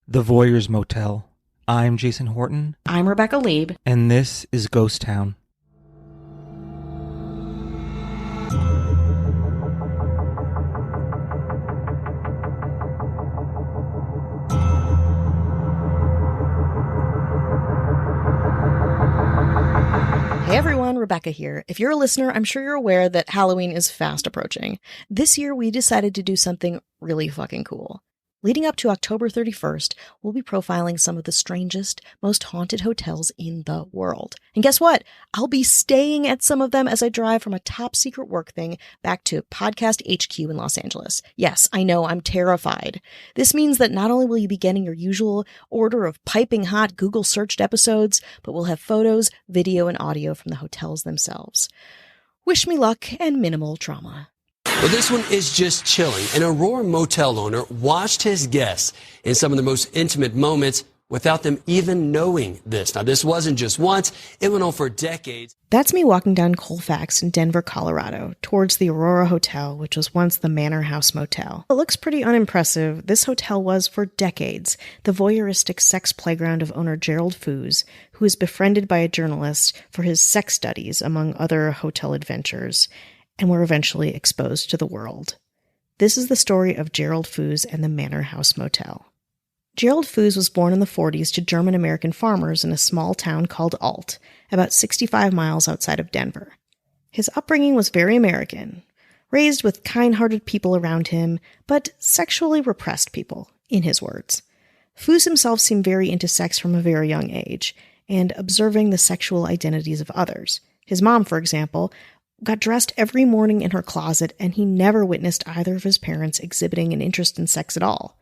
The Voyeurs Motel. I'm Jason Horton. I'm Rebecca Lieb. And this is Ghost Town. Hey everyone, Rebecca here. If you're a listener, I'm sure you're aware that Halloween is fast approaching. This year, we decided to do something really fucking cool. Leading up to October 31st, we'll be profiling some of the strangest, most haunted hotels in the world. And guess what? I'll be staying at some of them as I drive from a top secret work thing back to Podcast HQ in Los Angeles. Yes, I know, I'm terrified. This means that not only will you be getting your usual order of piping hot Google searched episodes, but we'll have photos, video, and audio from the hotels themselves. Wish me luck and minimal trauma. Well, this one is just chilling. An Aurora motel owner watched his guests in some of the most intimate moments without them even knowing this. Now, this wasn't just once. It went on for decades. That's me walking down Colfax in Denver, Colorado, towards the Aurora Hotel, which was once the Manor House Motel. It looks pretty unimpressive. This hotel was, for decades, the voyeuristic sex playground of owner Gerald Foos, who was befriended by a journalist for his sex studies, among other hotel adventures, and were eventually exposed to the world. This is the story of Gerald Foos and the Manor House Motel. Gerald Foos was born in the 40s to German-American farmers in a small town called Alt, about 65 miles outside of Denver. His upbringing was very American, raised with kind-hearted people around him, but sexually repressed people, in his words. Foos himself seemed very into sex from a very young age, and observing the sexual identities of others. His mom, for example, got dressed every morning in her closet, and he never witnessed either of his parents exhibiting an interest in sex at all,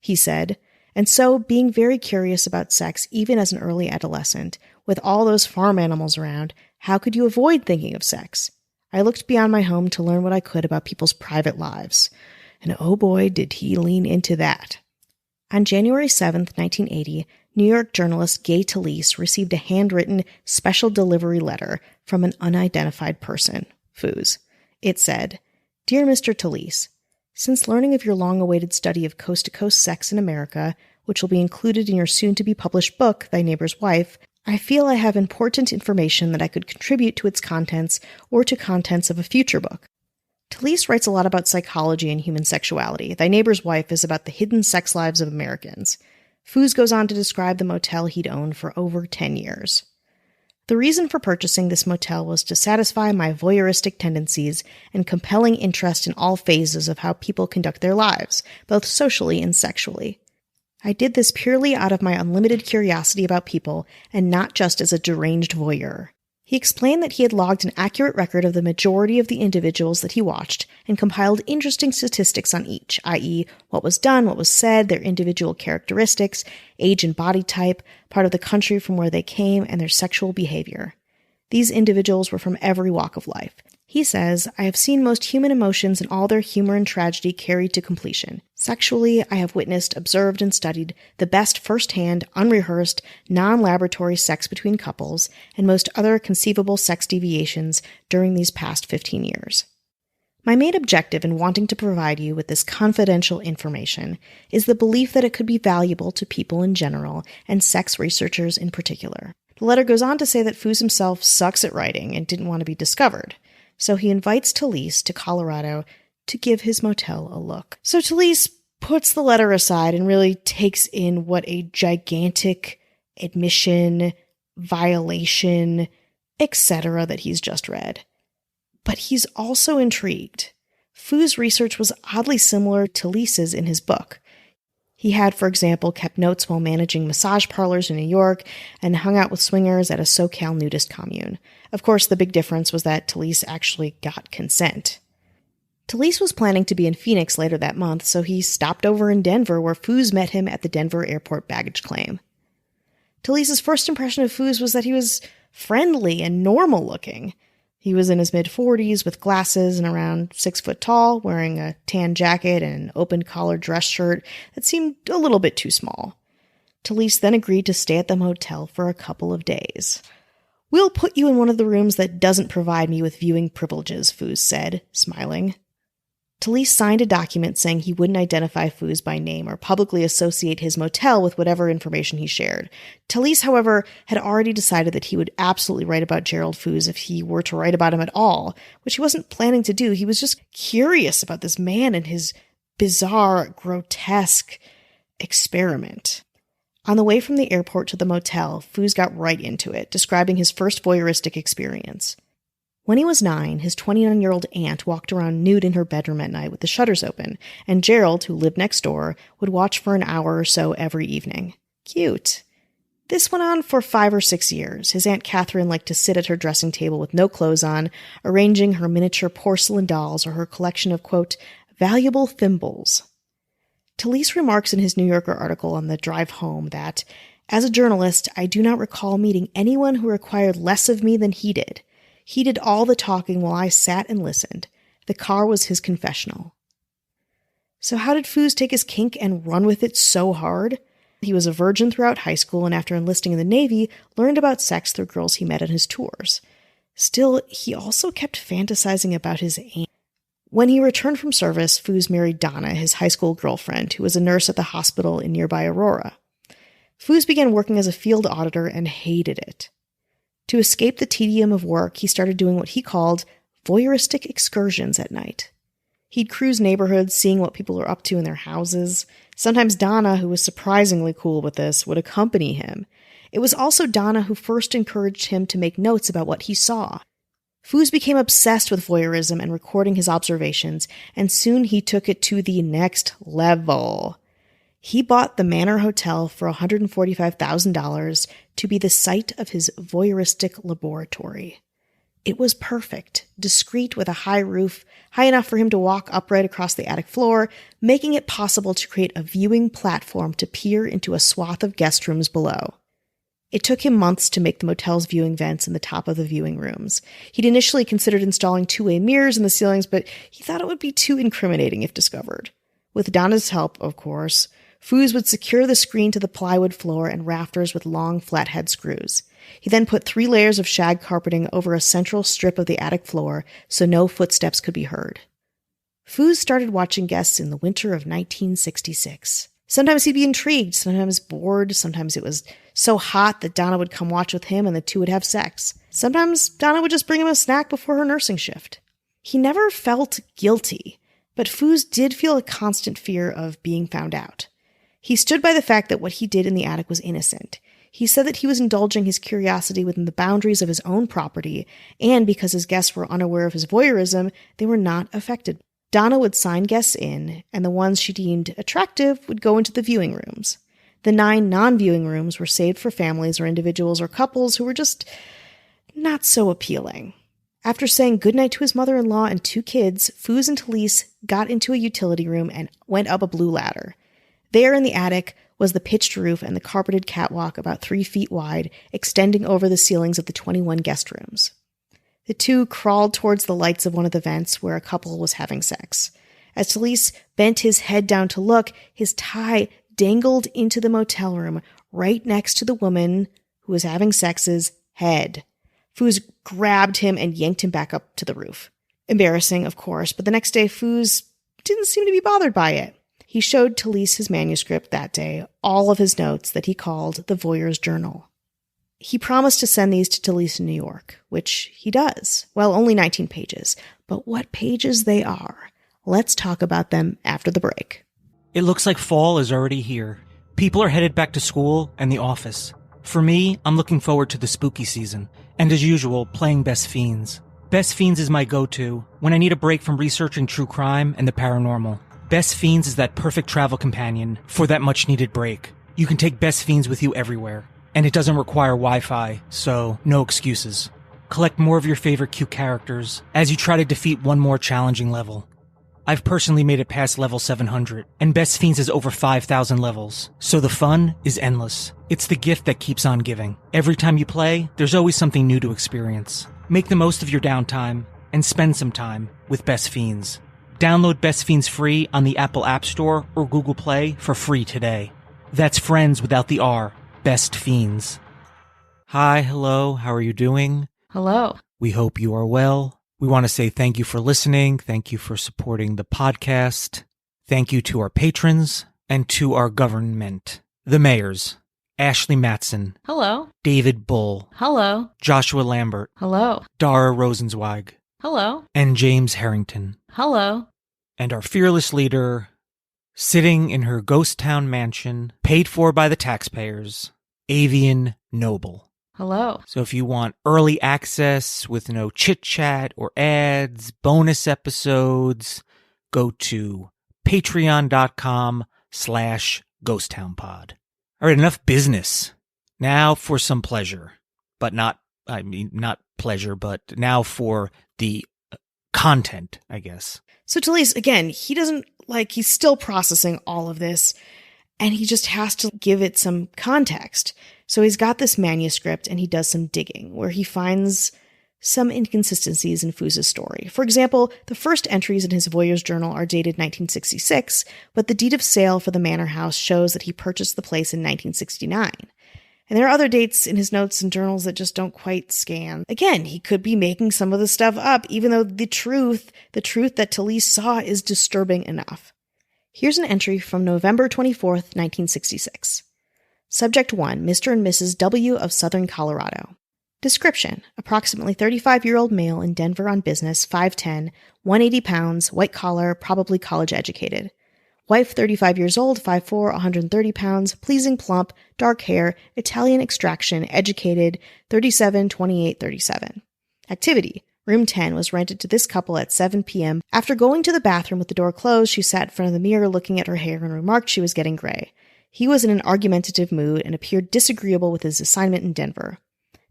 he said. And so, being very curious about sex, even as an early adolescent, with all those farm animals around, how could you avoid thinking of sex? I looked beyond my home to learn what I could about people's private lives. And oh boy, did he lean into that. On January 7th, 1980, New York journalist Gay Talese received a handwritten special delivery letter from an unidentified person, Foos. It said, "Dear Mr. Talese, since learning of your long-awaited study of coast-to-coast sex in America, which will be included in your soon-to-be-published book, Thy Neighbor's Wife, I feel I have important information that I could contribute to its contents or to contents of a future book." Talese writes a lot about psychology and human sexuality. Thy Neighbor's Wife is about the hidden sex lives of Americans. Foos goes on to describe the motel he'd owned for over 10 years. The reason for purchasing this motel was to satisfy my voyeuristic tendencies and compelling interest in all phases of how people conduct their lives, both socially and sexually. I did this purely out of my unlimited curiosity about people and not just as a deranged voyeur. He explained that he had logged an accurate record of the majority of the individuals that he watched and compiled interesting statistics on each, i.e., what was done, what was said, their individual characteristics, age and body type, part of the country from where they came, and their sexual behavior. These individuals were from every walk of life. He says, "I have seen most human emotions and all their humor and tragedy carried to completion. Sexually, I have witnessed, observed, and studied the best first-hand, unrehearsed, non-laboratory sex between couples, and most other conceivable sex deviations during these past 15 years. My main objective in wanting to provide you with this confidential information is the belief that it could be valuable to people in general, and sex researchers in particular." The letter goes on to say that Foos himself sucks at writing and didn't want to be discovered. So he invites Talese to Colorado to give his motel a look. So Talese puts the letter aside and really takes in what a gigantic admission, violation, etc. that he's just read. But he's also intrigued. Foos' research was oddly similar to Talese's in his book. He had, for example, kept notes while managing massage parlors in New York and hung out with swingers at a SoCal nudist commune. Of course, the big difference was that Talese actually got consent. Talese was planning to be in Phoenix later that month, so he stopped over in Denver, where Foos met him at the Denver airport baggage claim. Talese's first impression of Foos was that he was friendly and normal looking. He was in his mid-40s with glasses and around 6 foot tall, wearing a tan jacket and an open-collar dress shirt that seemed a little bit too small. Talese then agreed to stay at the motel for a couple of days. "We'll put you in one of the rooms that doesn't provide me with viewing privileges," Foos said, smiling. Talese signed a document saying he wouldn't identify Foos by name or publicly associate his motel with whatever information he shared. Talese, however, had already decided that he would absolutely write about Gerald Foos if he were to write about him at all, which he wasn't planning to do. He was just curious about this man and his bizarre, grotesque experiment. On the way from the airport to the motel, Foos got right into it, describing his first voyeuristic experience. When he was 9, his 29-year-old aunt walked around nude in her bedroom at night with the shutters open, and Gerald, who lived next door, would watch for an hour or so every evening. Cute. This went on for 5 or 6 years. His Aunt Catherine liked to sit at her dressing table with no clothes on, arranging her miniature porcelain dolls or her collection of, quote, valuable thimbles. Talese remarks in his New Yorker article on the drive home that, as a journalist, I do not recall meeting anyone who required less of me than he did. He did all the talking while I sat and listened. The car was his confessional. So how did Foos take his kink and run with it so hard? He was a virgin throughout high school and after enlisting in the Navy, learned about sex through girls he met on his tours. Still, he also kept fantasizing about his aunt. When he returned from service, Foos married Donna, his high school girlfriend, who was a nurse at the hospital in nearby Aurora. Foos began working as a field auditor and hated it. To escape the tedium of work, he started doing what he called voyeuristic excursions at night. He'd cruise neighborhoods, seeing what people were up to in their houses. Sometimes Donna, who was surprisingly cool with this, would accompany him. It was also Donna who first encouraged him to make notes about what he saw. Foos became obsessed with voyeurism and recording his observations, and soon he took it to the next level. He bought the Manor Hotel for $145,000 to be the site of his voyeuristic laboratory. It was perfect, discreet with a high roof, high enough for him to walk upright across the attic floor, making it possible to create a viewing platform to peer into a swath of guest rooms below. It took him months to make the motel's viewing vents in the top of the viewing rooms. He'd initially considered installing two-way mirrors in the ceilings, but he thought it would be too incriminating if discovered. With Donna's help, of course, Foos would secure the screen to the plywood floor and rafters with long flathead screws. He then put 3 layers of shag carpeting over a central strip of the attic floor so no footsteps could be heard. Foos started watching guests in the winter of 1966. Sometimes he'd be intrigued, sometimes bored, sometimes it was so hot that Donna would come watch with him and the two would have sex. Sometimes Donna would just bring him a snack before her nursing shift. He never felt guilty, but Foos did feel a constant fear of being found out. He stood by the fact that what he did in the attic was innocent. He said that he was indulging his curiosity within the boundaries of his own property, and because his guests were unaware of his voyeurism, they were not affected. Donna would sign guests in, and the ones she deemed attractive would go into the viewing rooms. The 9 non-viewing rooms were saved for families or individuals or couples who were just not so appealing. After saying goodnight to his mother-in-law and 2 kids, Foos and Talese got into a utility room and went up a blue ladder. There in the attic was the pitched roof and the carpeted catwalk about 3 feet wide, extending over the ceilings of the 21 guest rooms. The two crawled towards the lights of one of the vents where a couple was having sex. As Talese bent his head down to look, his tie dangled into the motel room right next to the woman who was having sex's head. Foos grabbed him and yanked him back up to the roof. Embarrassing, of course, but the next day Foos didn't seem to be bothered by it. He showed Talese his manuscript that day, all of his notes that he called the Voyeur's Journal. He promised to send these to Talese in New York, which he does. Well, only 19 pages, but what pages they are. Let's talk about them after the break. It looks like fall is already here. People are headed back to school and the office. For me, I'm looking forward to the spooky season, and as usual, playing Best Fiends. Best Fiends is my go-to when I need a break from researching true crime and the paranormal. Best Fiends is that perfect travel companion for that much-needed break. You can take Best Fiends with you everywhere, and it doesn't require Wi-Fi, so no excuses. Collect more of your favorite cute characters as you try to defeat one more challenging level. I've personally made it past level 700, and Best Fiends has over 5,000 levels, so the fun is endless. It's the gift that keeps on giving. Every time you play, there's always something new to experience. Make the most of your downtime, and spend some time with Best Fiends. Download Best Fiends free on the Apple App Store or Google Play for free today. That's friends without the R. Best Fiends. Hi, hello, how are you doing? Hello. We hope you are well. We want to say thank you for listening. Thank you for supporting the podcast. Thank you to our patrons and to our government. The mayors, Ashley Matson. Hello. David Bull. Hello. Joshua Lambert. Hello. Dara Rosenzweig. Hello. And James Harrington. Hello. And our fearless leader, sitting in her ghost town mansion, paid for by the taxpayers, Avian Noble. Hello. So if you want early access with no chit-chat or ads, bonus episodes, go to patreon.com/ghosttownpod. All right, enough business. Now for some pleasure. Not pleasure, but now for the content, I guess. So Talise, again, he's still processing all of this, and he just has to give it some context. So he's got this manuscript, and he does some digging, where he finds some inconsistencies in Fooz's story. For example, the first entries in his voyeur's journal are dated 1966, but the deed of sale for the manor house shows that he purchased the place in 1969. And there are other dates in his notes and journals that just don't quite scan. Again, he could be making some of the stuff up, even though the truth that Talise saw is disturbing enough. Here's an entry from November 24th, 1966. Subject 1, Mr. and Mrs. W. of Southern Colorado. Description, approximately 35-year-old male in Denver on business, 5'10", 180 pounds, white collar, probably college educated. Wife, 35 years old, 5'4", 130 pounds, pleasing plump, dark hair, Italian extraction, educated, 37, 28, 37. Activity, room 10 was rented to this couple at 7 p.m. After going to the bathroom with the door closed, she sat in front of the mirror looking at her hair and remarked she was getting gray. He was in an argumentative mood and appeared disagreeable with his assignment in Denver.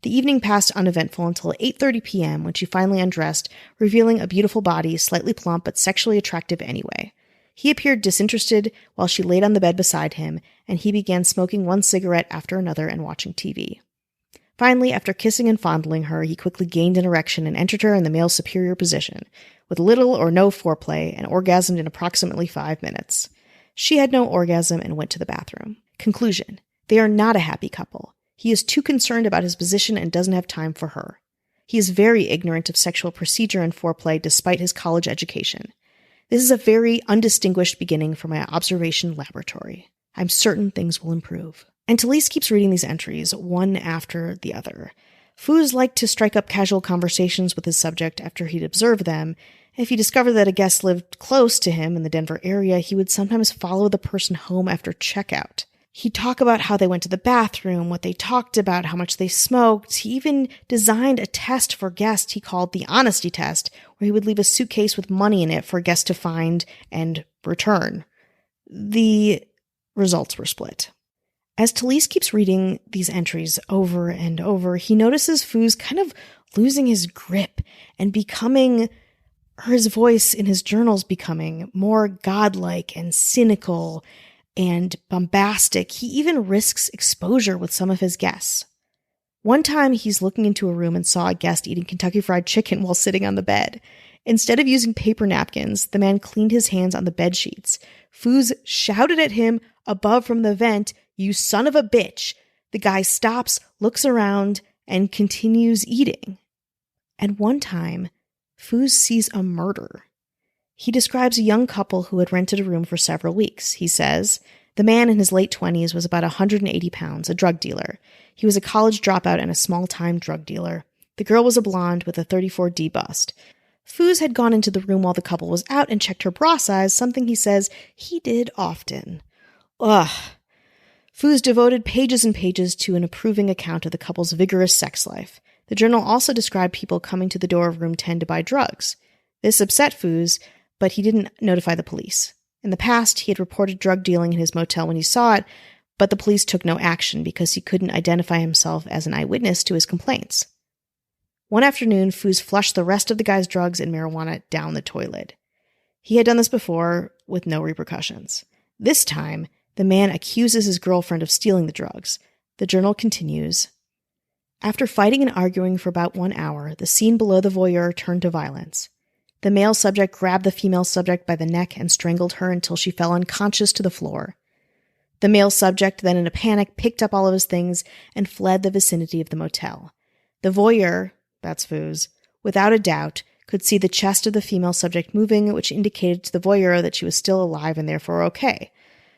The evening passed uneventful until 8:30 p.m. when she finally undressed, revealing a beautiful body, slightly plump but sexually attractive anyway. He appeared disinterested while she laid on the bed beside him, and he began smoking one cigarette after another and watching TV. Finally, after kissing and fondling her, he quickly gained an erection and entered her in the male's superior position, with little or no foreplay, and orgasmed in approximately 5 minutes. She had no orgasm and went to the bathroom. Conclusion. They are not a happy couple. He is too concerned about his position and doesn't have time for her. He is very ignorant of sexual procedure and foreplay despite his college education. This is a very undistinguished beginning for my observation laboratory. I'm certain things will improve. And Talise keeps reading these entries, one after the other. Fooz liked to strike up casual conversations with his subject after he'd observed them. If he discovered that a guest lived close to him in the Denver area, he would sometimes follow the person home after checkout. He'd talk about how they went to the bathroom, what they talked about, how much they smoked. He even designed a test for guests he called the honesty test, where he would leave a suitcase with money in it for guests to find and return. The results were split. As Talise keeps reading these entries over and over, he notices Fooz kind of losing his grip and his voice in his journals becoming more godlike and cynical and bombastic. He even risks exposure with some of his guests. One time, he's looking into a room and saw a guest eating Kentucky Fried Chicken while sitting on the bed. Instead of using paper napkins, the man cleaned his hands on the bed sheets. Fooz shouted at him above from the vent, "You son of a bitch!" The guy stops, looks around, and continues eating. At one time, Fooz sees a murder. He describes a young couple who had rented a room for several weeks. He says, the man in his late 20s was about 180 pounds, a drug dealer. He was a college dropout and a small-time drug dealer. The girl was a blonde with a 34D bust. Fooz had gone into the room while the couple was out and checked her bra size, something he says he did often. Ugh. Fooz devoted pages and pages to an approving account of the couple's vigorous sex life. The journal also described people coming to the door of room 10 to buy drugs. This upset Fooz, but he didn't notify the police. In the past, he had reported drug dealing in his motel when he saw it, but the police took no action because he couldn't identify himself as an eyewitness to his complaints. One afternoon, Fooz flushed the rest of the guy's drugs and marijuana down the toilet. He had done this before with no repercussions. This time, the man accuses his girlfriend of stealing the drugs. The journal continues. After fighting and arguing for about 1 hour, the scene below the voyeur turned to violence. The male subject grabbed the female subject by the neck and strangled her until she fell unconscious to the floor. The male subject then, in a panic, picked up all of his things and fled the vicinity of the motel. The voyeur, that's Fooz, without a doubt, could see the chest of the female subject moving, which indicated to the voyeur that she was still alive and therefore okay.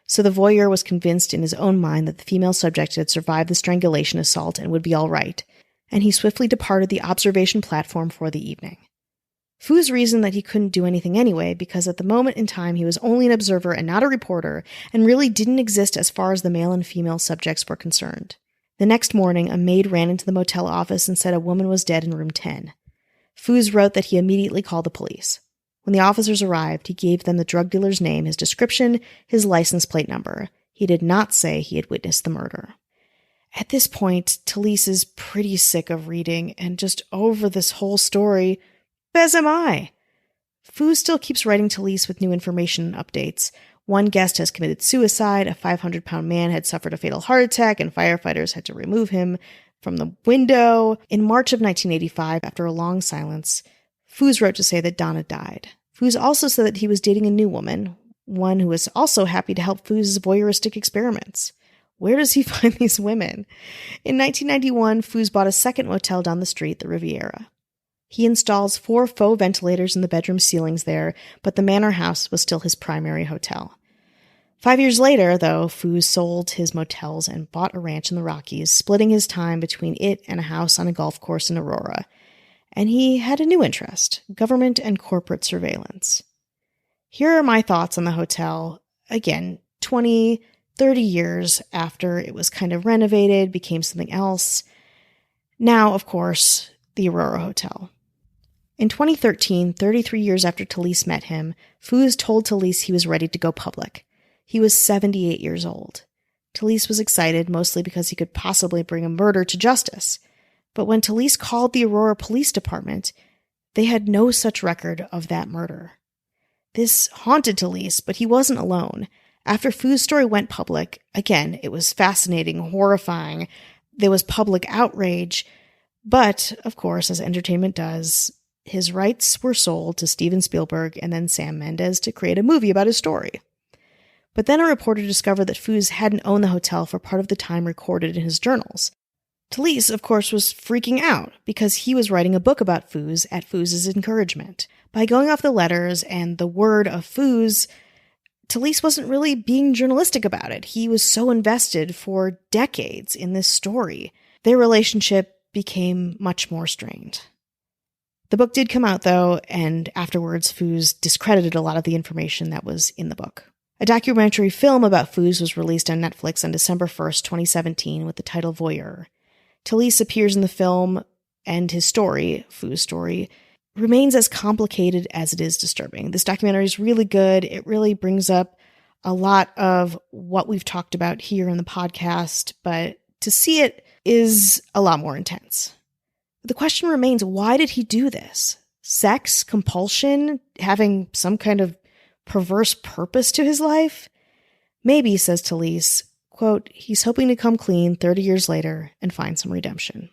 So the voyeur was convinced in his own mind that the female subject had survived the strangulation assault and would be all right, and he swiftly departed the observation platform for the evening. Foo's reasoned that he couldn't do anything anyway because at the moment in time he was only an observer and not a reporter and really didn't exist as far as the male and female subjects were concerned. The next morning, a maid ran into the motel office and said a woman was dead in room 10. Foos wrote that he immediately called the police. When the officers arrived, he gave them the drug dealer's name, his description, his license plate number. He did not say he had witnessed the murder. At this point, Talise is pretty sick of reading and just over this whole story, as am I. Foos still keeps writing Talise with new information and updates. One guest has committed suicide, a 500-pound man had suffered a fatal heart attack, and firefighters had to remove him from the window. In March of 1985, after a long silence, Foos wrote to say that Donna died. Foos also said that he was dating a new woman, one who was also happy to help Foos' voyeuristic experiments. Where does he find these women? In 1991, Foos bought a second motel down the street, the Riviera. He installs 4 faux ventilators in the bedroom ceilings there, but the Manor House was still his primary hotel. 5 years later, though, Foos sold his motels and bought a ranch in the Rockies, splitting his time between it and a house on a golf course in Aurora. And he had a new interest, government and corporate surveillance. Here are my thoughts on the hotel, again, 20, 30 years after it was kind of renovated, became something else. Now, of course, the Aurora Hotel. In 2013, 33 years after Talise met him, Foos told Talise he was ready to go public. He was 78 years old. Talise was excited, mostly because he could possibly bring a murder to justice. But when Talise called the Aurora Police Department, they had no such record of that murder. This haunted Talise, but he wasn't alone. After Foos' story went public, again, it was fascinating, horrifying. There was public outrage. But, of course, as entertainment does, his rights were sold to Steven Spielberg and then Sam Mendes to create a movie about his story. But then a reporter discovered that Foos hadn't owned the hotel for part of the time recorded in his journals. Talise, of course, was freaking out because he was writing a book about Foos at Foos' encouragement. By going off the letters and the word of Foos, Talise wasn't really being journalistic about it. He was so invested for decades in this story. Their relationship became much more strained. The book did come out, though, and afterwards Foos discredited a lot of the information that was in the book. A documentary film about Foos was released on Netflix on December 1st, 2017, with the title Voyeur. Talise appears in the film, and his story, Foos' story, remains as complicated as it is disturbing. This documentary is really good. It really brings up a lot of what we've talked about here in the podcast, but to see it is a lot more intense. The question remains, why did he do this? Sex? Compulsion? Having some kind of perverse purpose to his life? Maybe, says Talise, quote, he's hoping to come clean 30 years later and find some redemption.